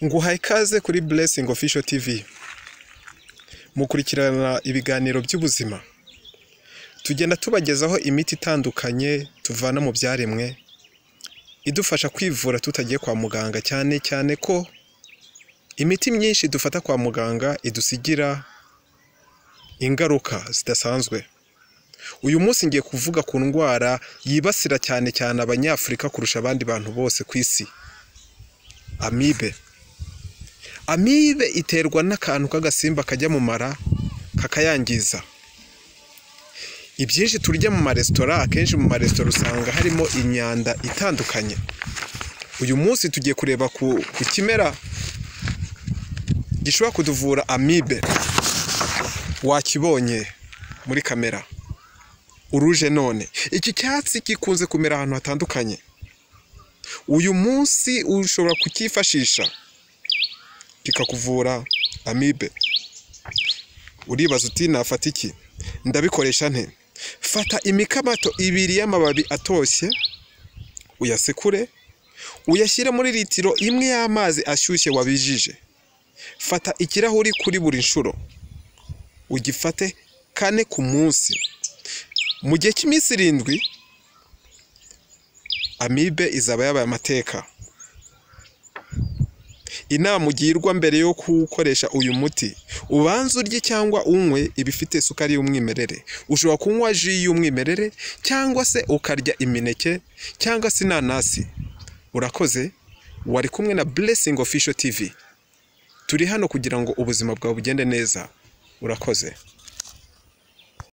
Nguhaye ikaze kuri Blessing Official TV. Mukurikirana ibiganiro by'ubuzima. Tugenda tubagezaho imiti itandukanye tuvana mu byaremwe idufasha kwivura tutagiye kwa muganga, cyane ko imiti myinshi dufata kwa muganga idusigira ingaruka zidasanzwe. Uyu munsi ngiye kuvuga ku ndwara yibasira cyane Abanyafrika kurusha abandi bantu bose ku isi. Amibe. Amibe iterwa n'akantu k'agasimba kajya mu mara kakayangiza. Ibyinshi turya mu maresitora, akenshi mu maresitora usanga harimo imyanda itandukanye. Uyu munsi tugiye kureba ku kimera gishobora kuduvura Amibe. Wakibonye muri kamera. Uruje none. Iki cyatsi gikunze kumera ahantu hatandukanye. Uyu munsi ushobora kukifashisha kikakuvura Amibe. Uribaza uti nafata iki? Ndabikoresha nte? Fata imikamato 2 y'amababi atoshye, uyasekure, uyashyire muri litiro 1 y'amazi ashyushye wabijije. Fata ikirahuri kuri buri nshuro. Ugifate 4 ku munsi. Mu gihe cy'iminsi 7 Amibe izaba yabaye amateka. Inama ugirwa mbere yo gukoresha uyu muti, ubanza urye cyangwa unywe ibifite sukari y'umwimerere. Ushobora kunywa ji y'umwimerere cyangwa se ukarya imineke cyangwa se inanasi. Urakoze. Wari kumwe na Blessing Official TV. Turi hano kugira ngo ubuzima bwawe bugende neza. Urakoze.